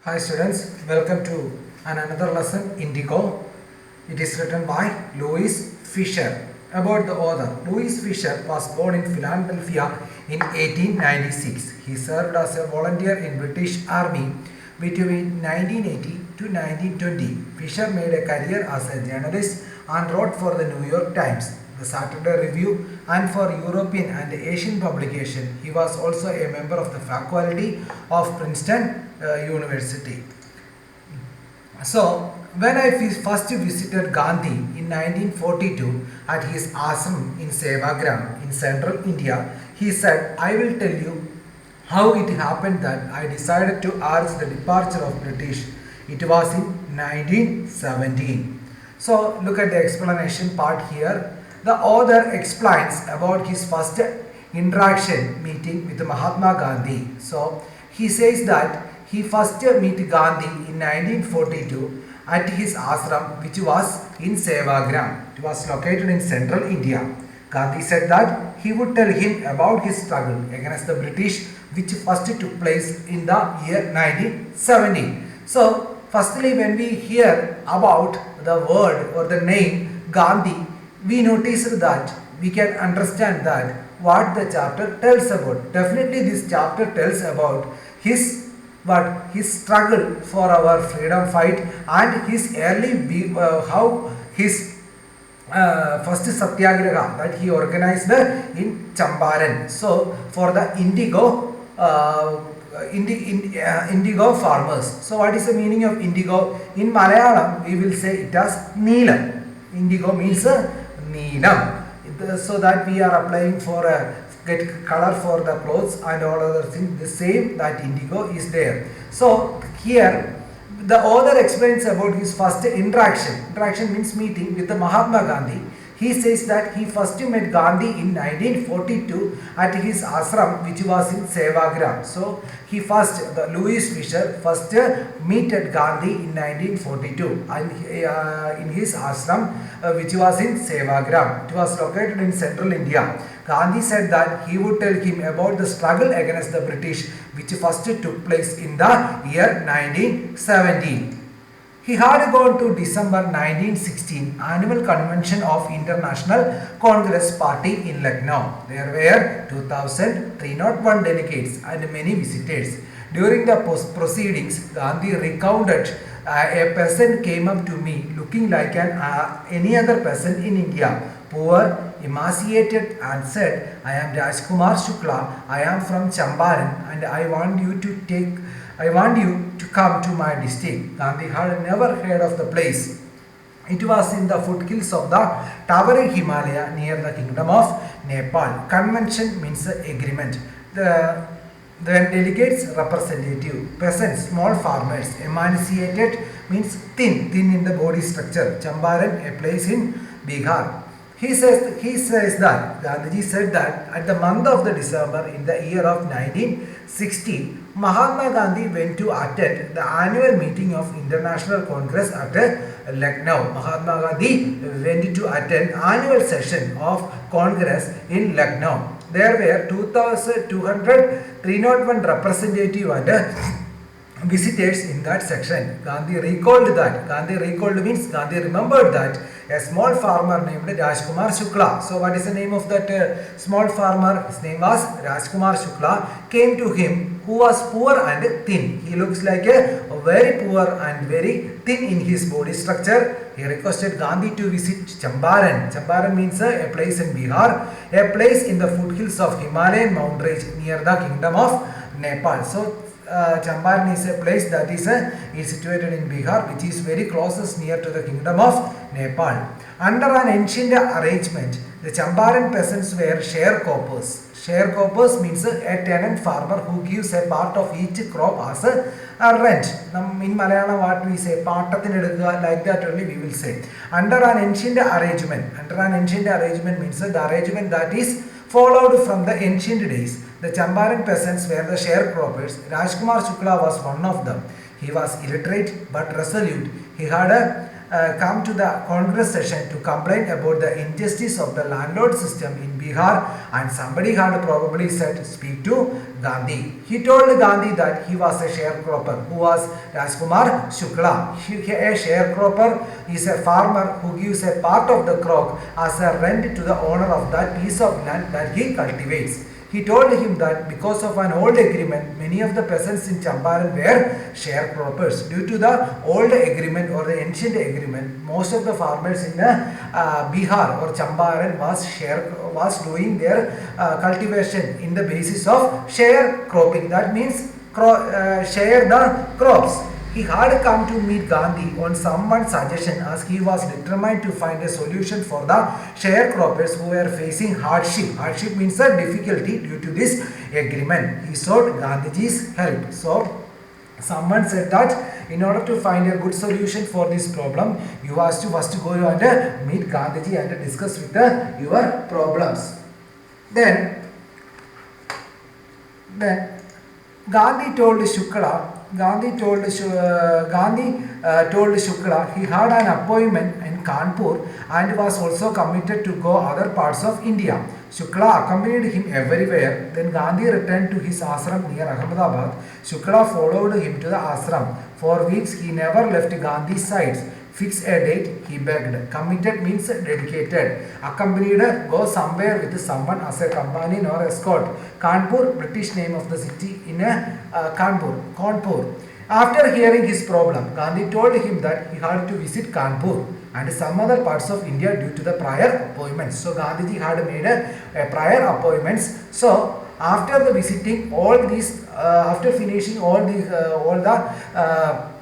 Hi students, welcome to another lesson Indigo. It is written by Louis Fisher. About the author, Louis Fisher was born in Philadelphia in 1896. He served as a volunteer in British Army between 1980 to 1920. Fisher made a career as a journalist and wrote for the New York Times, the Saturday Review, and for European and Asian publication. He was also a member of the faculty of Princeton University. So, when I first visited Gandhi in 1942 at his ashram in Sevagram in central India, he said, I will tell you how it happened that I decided to urge the departure of British. It was in 1917. So, look at the explanation part here. The author explains about his first interaction meeting with Mahatma Gandhi. So, he says that he first met Gandhi in 1942 at his ashram, which was in Sevagram. It was located in central India. Gandhi said that he would tell him about his struggle against the British, which first took place in the year 1917. So, firstly, when we hear about the word or the name Gandhi, we notice that we can understand that what the chapter tells about. Definitely, this chapter tells about his struggle for our freedom fight and his how his first satyagraha that he organized in Champaran. So for the indigo farmers. So what is the meaning of indigo? In Malayalam we will say it as Neelam. Indigo means Neelam. So that we are applying for a get color for the clothes and all other things, the same that indigo is there. So here the author explains about his first interaction means meeting with the Mahatma Gandhi. He says that he first met Gandhi in 1942 at his ashram, which was in Sevagram. So he first, the Louis Fisher first met Gandhi in 1942 and in his ashram, which was in Sevagram. It was located in central India. Gandhi said that he would tell him about the struggle against the British, which first took place in the year 1917. He had gone to December 1916 annual convention of International Congress Party in Lucknow. There were 2,301 delegates and many visitors. During the proceedings, Gandhi recounted a person came up to me looking like any other person in India, poor, emaciated, and said, I am Rajkumar Shukla, I am from Champaran and I want you to come to my district. Gandhi had never heard of the place. It was in the foothills of the towering Himalaya near the kingdom of Nepal. Convention means agreement. The delegates representative, peasants, small farmers, emaciated means thin in the body structure. Champaran, a place in Bihar. He says that Gandhiji said that at the month of the December in the year of 1916, Mahatma Gandhi went to attend the annual meeting of International Congress at Lucknow. Mahatma Gandhi went to attend annual session of Congress in Lucknow. There were 2,201 representatives and visitors in that section. Gandhi recalled means Gandhi remembered that a small farmer named Rajkumar Shukla. So what is the name of that small farmer? His name was Rajkumar Shukla. Came to him, who was poor and thin. He looks like a very poor and very thin in his body structure. He requested Gandhi to visit Champaran. Champaran means a place in Bihar, a place in the foothills of Himalayan mountain range near the kingdom of Nepal. So Champaran is a place that is situated in Bihar, which is very closest near to the kingdom of Nepal. Under an ancient arrangement, the Champaran peasants were sharecroppers. Sharecroppers means a tenant farmer who gives a part of each crop as a rent. In Malayalam, what we say, like that only we will say. Under an ancient arrangement means the arrangement that is followed from the ancient days. The Champaran peasants were the sharecroppers. Rajkumar Shukla was one of them. He was illiterate but resolute. He had come to the Congress session to complain about the injustice of the landlord system in Bihar, and somebody had probably said speak to Gandhi. He told Gandhi that he was a sharecropper. Who was Rajkumar Shukla? A sharecropper is a farmer who gives a part of the crop as a rent to the owner of that piece of land that he cultivates. He told him that because of an old agreement, many of the peasants in Champaran were sharecroppers. Due to the old agreement or the ancient agreement, most of the farmers in Bihar or Champaran was doing their cultivation in the basis of sharecropping. That means share the crops. He had come to meet Gandhi on someone's suggestion as he was determined to find a solution for the sharecroppers who were facing hardship. Hardship means a difficulty due to this agreement. He sought Gandhiji's help. So, someone said that in order to find a good solution for this problem, you have to first go and meet Gandhiji and discuss with your problems. Then Gandhi told Shukla told Shukla he had an appointment in Kanpur and was also committed to go other parts of India. Shukla accompanied him everywhere. Then Gandhi returned to his ashram near Ahmedabad. Shukla followed him to the ashram. For weeks he never left Gandhi's sides. Fix a date, he begged. Committed means dedicated. Accompanied, go somewhere with someone as a companion or escort. Kanpur, British name of the city in Kanpur. After hearing his problem, Gandhi told him that he had to visit Kanpur and some other parts of India due to the prior appointments. So Gandhiji had made a prior appointments. So after the visiting all these, after finishing all the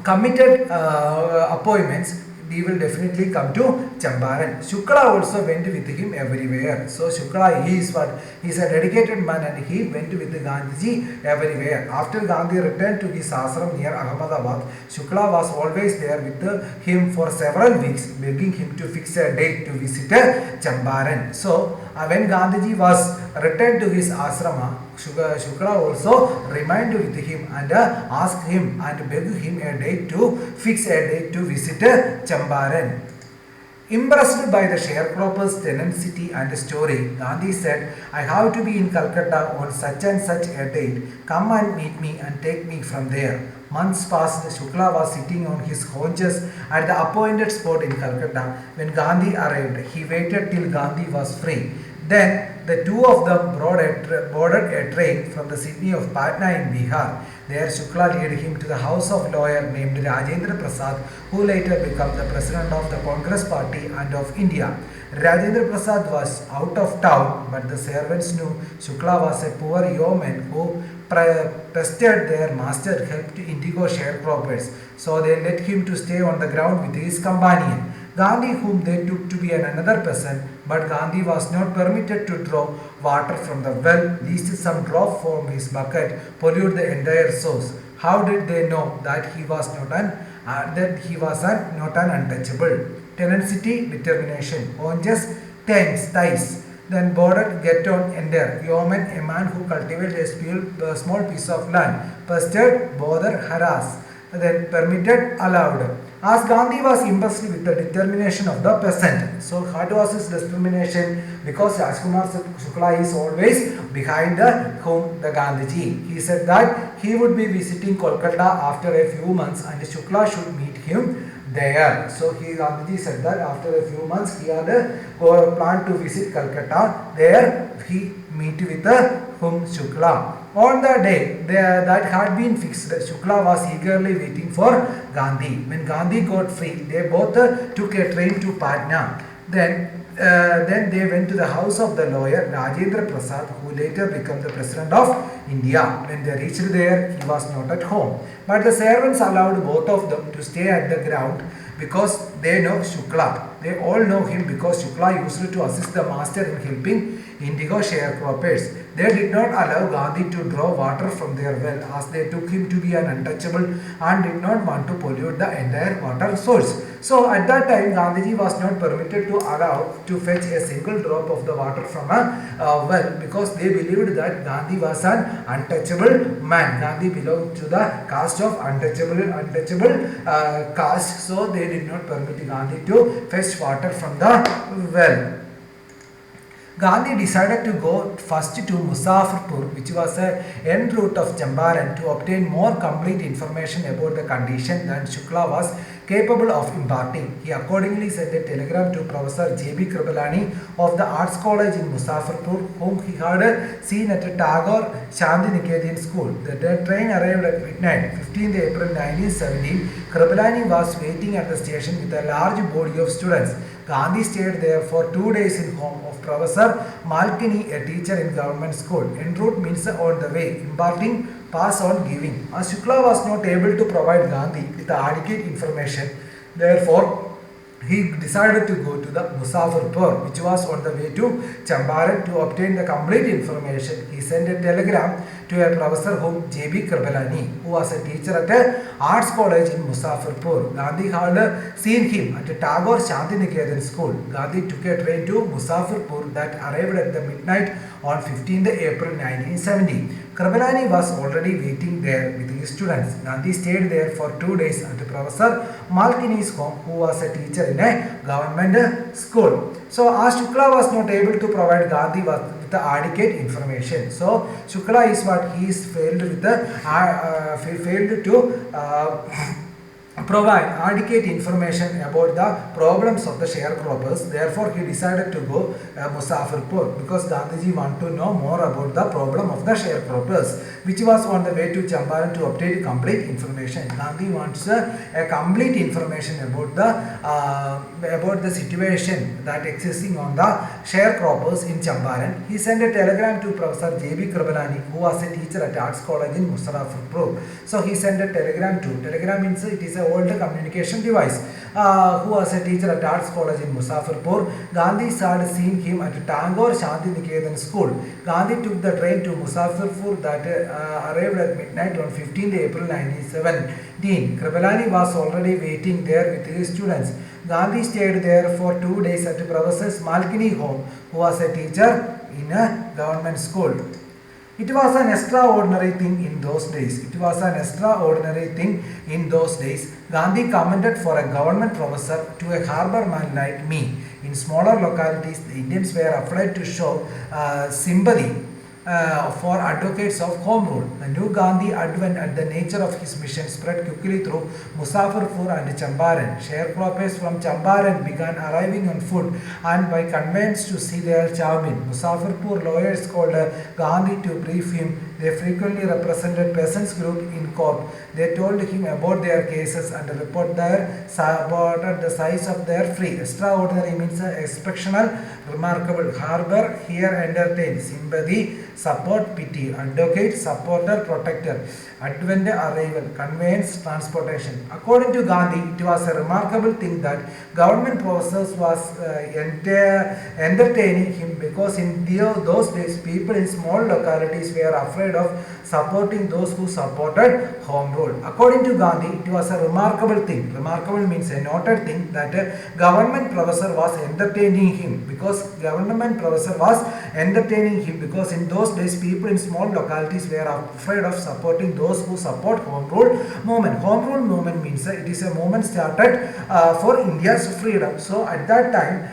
committed appointments, we will definitely come to Champaran. Shukla also went with him everywhere. So Shukla, he is a dedicated man and he went with Gandhiji everywhere. After Gandhi returned to his ashram near Ahmedabad, Shukla was always there with him for several weeks, begging him to fix a date to visit Champaran. So when Gandhiji was returned to his ashrama, Shukla also remained with him and asked him and begged him to fix a date to visit Champaran. Impressed by the sharecropper's tenacity and story, Gandhi said, I have to be in Calcutta on such and such a date. Come and meet me and take me from there. Months passed. Shukla was sitting on his haunches at the appointed spot in Calcutta. When Gandhi arrived, he waited till Gandhi was free. Then the two of them boarded a train from the city of Patna in Bihar. There Shukla led him to the house of a lawyer named Rajendra Prasad, who later became the president of the Congress Party and of India. Rajendra Prasad was out of town, but the servants knew Shukla was a poor yeoman who pestered their master help to indigo sharecroppers. So they let him to stay on the ground with his companion. Gandhi, whom they took to be another peasant, but Gandhi was not permitted to draw water from the well, lest some drop from his bucket pollute the entire source. How did they know that he was not an untouchable? Tenacity, determination. Haunches, thighs. Then bordered, get on, enter. Yeoman, a man who cultivated a small piece of land. Pestered, bother, harass. Then permitted, allowed. As Gandhi was impressed with the determination of the peasant. So what was his determination? Because Rajkumar Shukla is always behind the Gandhiji. He said that he would be visiting Kolkata after a few months and Shukla should meet him there. So Gandhiji said that after a few months he had planned to visit Calcutta. There he meet with Shukla. On the day that had been fixed, Shukla was eagerly waiting for Gandhi. When Gandhi got free, they both took a train to Patna. Then they went to the house of the lawyer Rajendra Prasad, who later became the president of India. When they reached there, he was not at home. But the servants allowed both of them to stay at the ground because they know Shukla. They all know him because Shukla used to assist the master in helping indigo sharecroppers. They did not allow Gandhi to draw water from their well as they took him to be an untouchable and did not want to pollute the entire water source. So at that time Gandhiji was not permitted to allow to fetch a single drop of the water from a well, because they believed that Gandhi was an untouchable man. Gandhi belonged to the caste of untouchable caste, so they did not permit Gandhi to fetch water from the well. Gandhi decided to go first to Muzaffarpur, which was a en route of Champaran, to obtain more complete information about the condition than Shukla was capable of imparting. He accordingly sent a telegram to Professor J.B. Kripalani of the Arts College in Muzaffarpur, whom he had seen at a Tagore Shanti Niketan school. The train arrived at midnight, 15th April 1917. Kripalani was waiting at the station with a large body of students. Gandhi stayed there for 2 days in home of Professor Malkini, a teacher in government school. En route means on the way, imparting, pass on, giving. As Shukla was not able to provide Gandhi with adequate information, therefore he decided to go to the Muzaffarpur, which was on the way to Champaran, to obtain the complete information. He sent a telegram to a professor whom J.B. Kripalani, who was a teacher at a arts college in Muzaffarpur. Gandhi had seen him at a Tagore Shanti Niketan school. Gandhi took a train to Muzaffarpur that arrived at the midnight on 15th April 1970. Kripalani was already waiting there with his students. Gandhi stayed there for 2 days at Professor Malkini's home, who was a teacher in a government school. So as Shukla was not able to provide Gandhi with the adequate information, so Shukla is what he is failed to provide adequate information about the problems of the sharecroppers. Therefore, he decided to go Muzaffarpur, because Gandhiji wanted to know more about the problem of the sharecroppers, which was on the way to Champaran to obtain complete information. Gandhi wants a complete information about the situation that existing on the sharecroppers in Champaran. He sent a telegram to Professor J.B. Kripalani, who was a teacher at Arts College in Muzaffarpur. So he sent a telegram means it is a old communication device, who was a teacher at Arts College in Muzaffarpur. Gandhi had seen him at Tagore Shanti Niketan school. Gandhi took the train to Muzaffarpur that arrived at midnight on 15th April 1917. Kripalani was already waiting there with his students. Gandhi stayed there for 2 days at Professor Malkini home, who was a teacher in a government school. It was an extraordinary thing in those days. Gandhi commented for a government professor to a harbour man like me. In smaller localities, the Indians were afraid to show sympathy for advocates of home rule. The new Gandhi advent and the nature of his mission spread quickly through Muzaffarpur and Champaran. Sharecroppers from Champaran began arriving on foot and by conveyance to see their chairman. Muzaffarpur lawyers called Gandhi to brief him. They frequently represented peasants group in court. They told him about their cases and reported the size of their fee. Extraordinary means exceptional, remarkable. Harbour here entertained sympathy, support, pity. Advocate, supporter, protector. Advent, arrival, conveyance, transportation. According to Gandhi, it was a remarkable thing that government professors was entertaining him, because in those days people in small localities were afraid of supporting those who supported home rule. According to Gandhi, it was a remarkable thing. Remarkable means a noted thing that a government professor was entertaining him, because in those days people in small localities were afraid of supporting those who support home rule movement. Home rule movement means it is a movement started for India's freedom. So at that time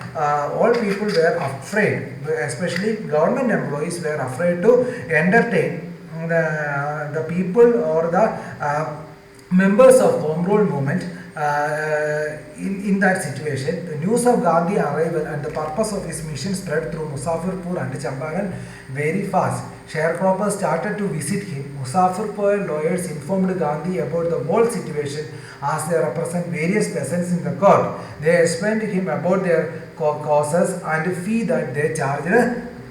all people were afraid, especially government employees were afraid to entertain the people or the members of home rule movement in that situation. The news of Gandhi arrival and the purpose of his mission spread through Muzaffarpur and Champaran very fast. Sharecroppers started to visit him. Muzaffarpur lawyers informed Gandhi about the whole situation as they represent various peasants in the court. They explained to him about their causes and fee that they charged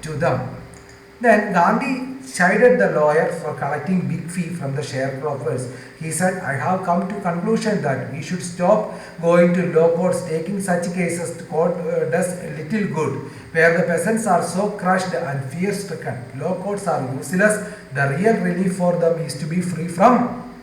to them. Then Gandhi chided the lawyer for collecting big fee from the sharecroppers. He said, I have come to conclusion that we should stop going to law courts. Taking such cases to court does little good. Where the peasants are so crushed and fear-stricken, law courts are useless. The real relief for them is to be free from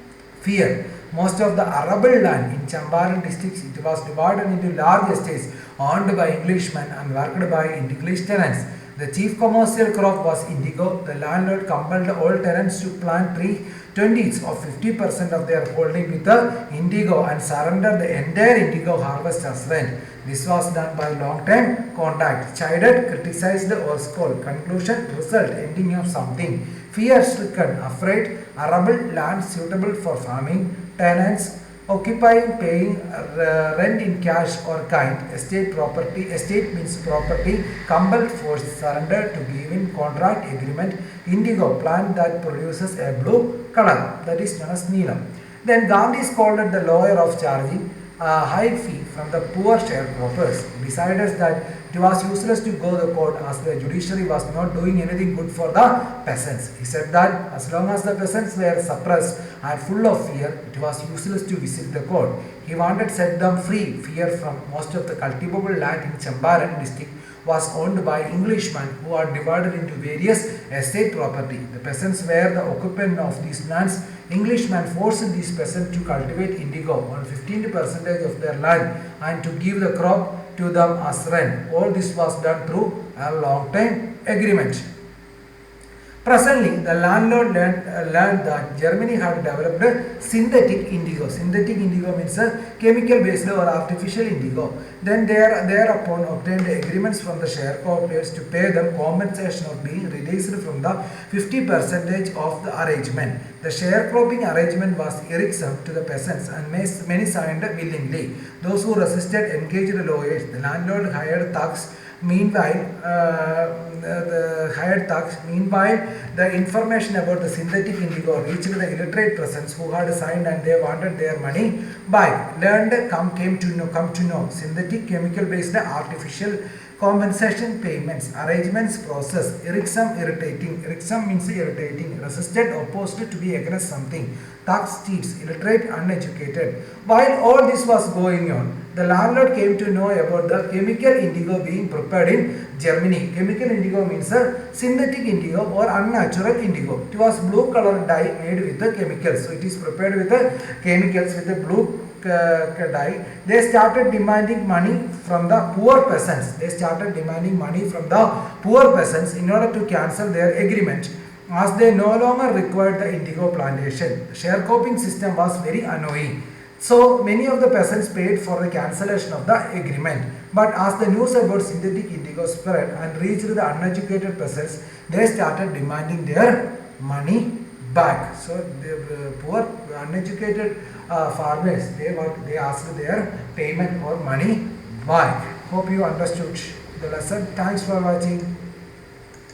fear. Most of the arable land in Champaran district, it was divided into large estates owned by Englishmen and worked by English tenants. The chief commercial crop was indigo. The landlord compelled all tenants to plant tree 20s or 50% of their holding with the indigo and surrender the entire indigo harvest as rent. This was done by long-term contract. Chided, criticized or scolded. Conclusion, result, ending of something. Fear-stricken, afraid, arable land suitable for farming, tenants occupying, paying rent in cash or kind, estate property, estate means property, compelled forced surrender to give in contract agreement, indigo plant that produces a blue color, that is known as Neelam. Then Gandhi scolded the lawyer of charging a high fee from the poor sharecroppers. He decided that it was useless to go to court as the judiciary was not doing anything good for the peasants. He said that as long as the peasants were suppressed and full of fear, it was useless to visit the court. He wanted to set them free. Fear from most of the cultivable land in Champaran district was owned by Englishmen who are divided into various estate property. The peasants were the occupant of these lands. Englishmen forced these peasants to cultivate indigo on 15% of their land and to give the crop to them as rent. All this was done through a long-time agreement. Presently, the landlord learned that Germany had developed synthetic indigo. Synthetic indigo means a chemical-based or artificial indigo. Then thereupon obtained agreements from the sharecroppers to pay them compensation of being released from the 50% of the arrangement. The sharecropping arrangement was irksome to the peasants and many signed willingly. Those who resisted engaged lawyers. The landlord hired thugs. Meanwhile, the information about the synthetic indigo reached the illiterate peasants who had signed and they wanted their money back. Learned came to know synthetic chemical-based artificial compensation payments, arrangements process, irksome, irritating. Irksome means irritating, resisted, opposed to be against something. Thugs, thieves, illiterate, uneducated. While all this was going on, the landlord came to know about the chemical indigo being prepared in Germany. Chemical indigo means a synthetic indigo or unnatural indigo. It was blue color dye made with the chemicals. So it is prepared with the chemicals with the blue dye. They started demanding money from the poor peasants. They started demanding money from the poor peasants in order to cancel their agreement, as they no longer required the indigo plantation. The sharecropping system was very annoying. So many of the peasants paid for the cancellation of the agreement. But as the news about synthetic indigo spread and reached the uneducated peasants, they started demanding their money back. So the poor uneducated farmers, they asked their payment or money back. Hope you understood the lesson. Thanks for watching.